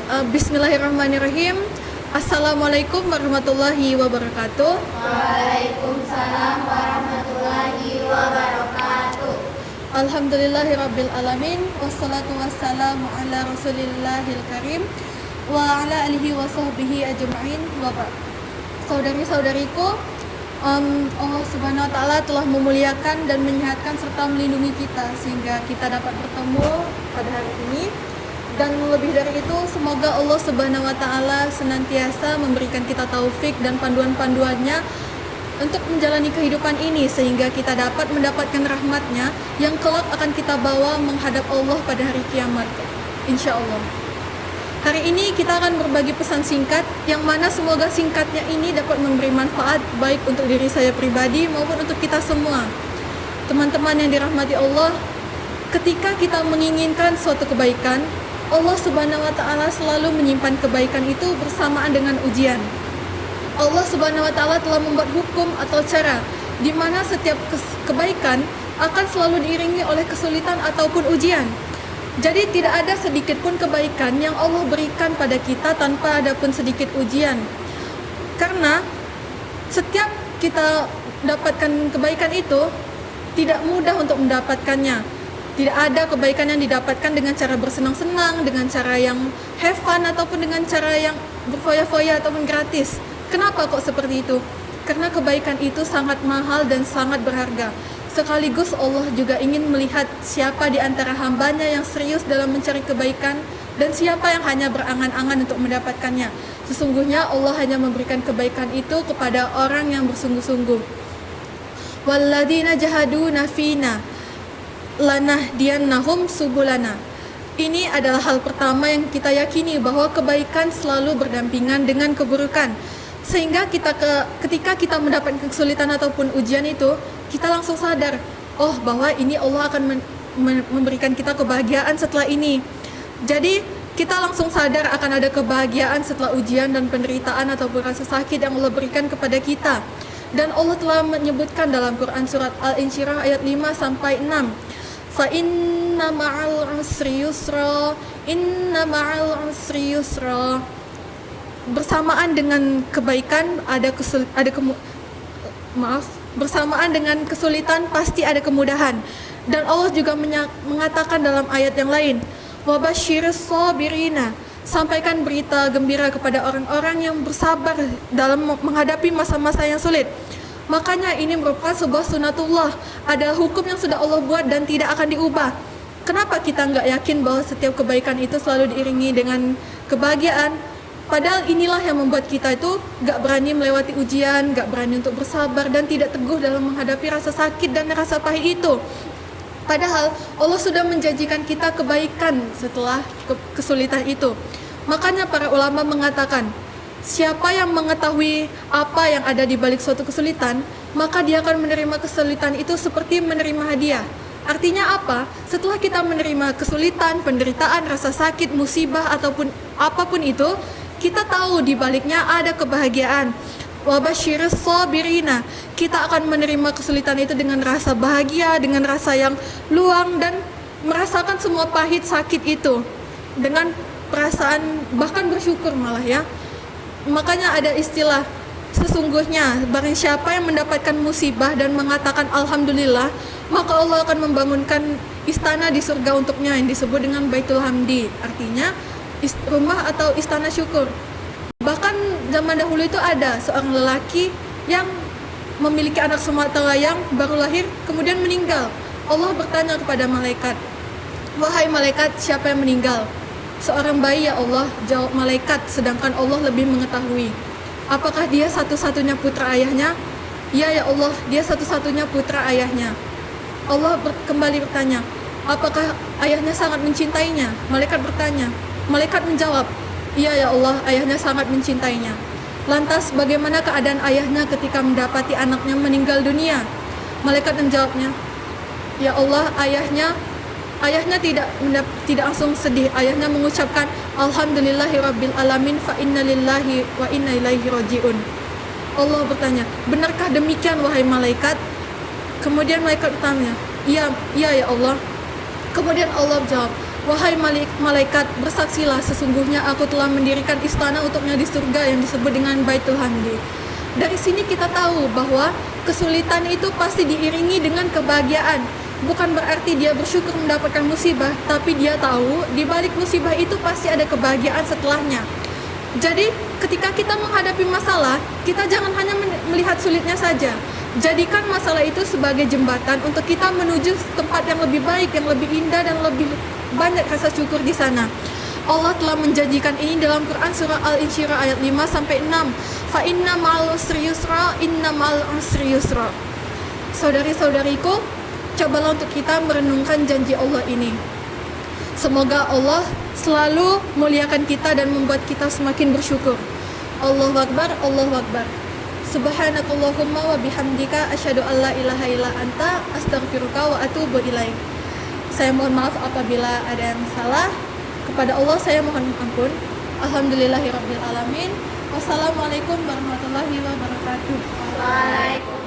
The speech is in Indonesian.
Bismillahirrahmanirrahim. Assalamualaikum warahmatullahi wabarakatuh. Waalaikumsalam warahmatullahi wabarakatuh. Alhamdulillahirabbil alamin wassalatu wassalamu ala rasulillahil karim wa ala alihi wa sahbihi ajma'in wa ba'd. Saudari-saudariku, Allah Subhanahu wa taala telah memuliakan dan menyehatkan serta melindungi kita sehingga kita dapat bertemu pada hari ini. Dan lebih dari itu, semoga Allah Subhanahu wa taala senantiasa memberikan kita taufik dan panduan-panduannya untuk menjalani kehidupan ini sehingga kita dapat mendapatkan rahmatnya yang kelak akan kita bawa menghadap Allah pada hari kiamat, insya Allah. Hari ini kita akan berbagi pesan singkat yang mana semoga singkatnya ini dapat memberi manfaat baik untuk diri saya pribadi maupun untuk kita semua. Teman-teman yang dirahmati Allah, ketika kita menginginkan suatu kebaikan, Allah Subhanahu wa taala selalu menyimpan kebaikan itu bersamaan dengan ujian. Allah Subhanahu wa taala telah membuat hukum atau cara di mana setiap kebaikan akan selalu diiringi oleh kesulitan ataupun ujian. Jadi tidak ada sedikit pun kebaikan yang Allah berikan pada kita tanpa ada pun sedikit ujian. Karena setiap kita dapatkan kebaikan itu tidak mudah untuk mendapatkannya. Tidak ada kebaikan yang didapatkan dengan cara bersenang-senang, dengan cara yang have fun, ataupun dengan cara yang berfoya-foya ataupun gratis. Kenapa kok seperti itu? Karena kebaikan itu sangat mahal dan sangat berharga. Sekaligus Allah juga ingin melihat siapa di antara hambanya yang serius dalam mencari kebaikan dan siapa yang hanya berangan-angan untuk mendapatkannya. Sesungguhnya Allah hanya memberikan kebaikan itu kepada orang yang bersungguh-sungguh. Walladzina jahaduna fina lanahdiyannahum subulana. Ini adalah hal pertama yang kita yakini, bahwa kebaikan selalu berdampingan dengan keburukan. Sehingga ketika kita mendapatkan kesulitan ataupun ujian itu, kita langsung sadar, oh bahwa ini Allah akan memberikan kita kebahagiaan setelah ini. Jadi kita langsung sadar akan ada kebahagiaan setelah ujian dan penderitaan ataupun rasa sakit yang Allah berikan kepada kita. Dan Allah telah menyebutkan dalam Quran surat Al-Insyirah ayat 5 sampai 6. Fa inna ma'al usri yusra, inna ma'al usri yusra. Bersamaan dengan kebaikan bersamaan dengan kesulitan pasti ada kemudahan. Dan Allah juga mengatakan dalam ayat yang lain, wa basyiris sabirina, sampaikan berita gembira kepada orang-orang yang bersabar dalam menghadapi masa-masa yang sulit. Makanya ini merupakan sebuah sunatullah, ada hukum yang sudah Allah buat dan tidak akan diubah. Kenapa kita nggak yakin bahwa setiap kebaikan itu selalu diiringi dengan kebahagiaan? Padahal inilah yang membuat kita itu nggak berani melewati ujian, nggak berani untuk bersabar dan tidak teguh dalam menghadapi rasa sakit dan rasa pahit itu. Padahal Allah sudah menjanjikan kita kebaikan setelah kesulitan itu. Makanya para ulama mengatakan, siapa yang mengetahui apa yang ada di balik suatu kesulitan, maka dia akan menerima kesulitan itu seperti menerima hadiah. Artinya apa? Setelah kita menerima kesulitan, penderitaan, rasa sakit, musibah, ataupun apapun itu, kita tahu di baliknya ada kebahagiaan. Wa basyiris sabirina. Kita akan menerima kesulitan itu dengan rasa bahagia, dengan rasa yang luang, dan merasakan semua pahit sakit itu dengan perasaan bahkan bersyukur malah ya. Makanya ada istilah, sesungguhnya barang siapa yang mendapatkan musibah dan mengatakan alhamdulillah, maka Allah akan membangunkan istana di surga untuknya yang disebut dengan Baitul Hamdi. Artinya rumah atau istana syukur. Bahkan zaman dahulu itu ada seorang lelaki yang memiliki anak semata yang baru lahir kemudian meninggal. Allah bertanya kepada malaikat, wahai malaikat, siapa yang meninggal? Seorang bayi ya Allah, jawab malaikat, sedangkan Allah lebih mengetahui. Apakah dia satu-satunya putra ayahnya? Ya ya Allah, dia satu-satunya putra ayahnya. Allah kembali bertanya, apakah ayahnya sangat mencintainya? Malaikat bertanya. Malaikat menjawab, iya ya Allah, ayahnya sangat mencintainya. Lantas bagaimana keadaan ayahnya ketika mendapati anaknya meninggal dunia? Malaikat menjawabnya, ya Allah, ayahnya tidak langsung sedih. Ayahnya mengucapkan alhamdulillahirabbil alamin fa inna lillahi wa inna ilaihi rajiun. Allah bertanya, benarkah demikian wahai malaikat? Kemudian malaikat bertanya, iya ya Allah. Kemudian Allah jawab, Wahai malaikat, bersaksilah sesungguhnya aku telah mendirikan istana untuknya di surga yang disebut dengan Baitul Hamdi. Dari sini kita tahu bahwa kesulitan itu pasti diiringi dengan kebahagiaan. Bukan berarti dia bersyukur mendapatkan musibah, tapi dia tahu di balik musibah itu pasti ada kebahagiaan setelahnya. Jadi ketika kita menghadapi masalah, kita jangan hanya melihat sulitnya saja. Jadikan masalah itu sebagai jembatan untuk kita menuju tempat yang lebih baik, yang lebih indah dan lebih banyak rasa syukur di sana. Allah telah menjanjikan ini dalam Quran surah Al-Insyirah ayat 5 sampai 6. Fa inna ma'al usri yusra, inna ma'al usri yusra. Saudari-saudariku, cobalah untuk kita merenungkan janji Allah ini. Semoga Allah selalu muliakan kita dan membuat kita semakin bersyukur. Allahu Akbar, Allahu Akbar. Subhanakallahumma wa bihamdika asyhadu an la ilaha illa anta astaghfiruka wa atubu ilaik. Saya mohon maaf apabila ada yang salah. Kepada Allah saya mohon ampun. Alhamdulillahirabbil alamin. Wassalamualaikum warahmatullahi wabarakatuh. Waalaikumsalam.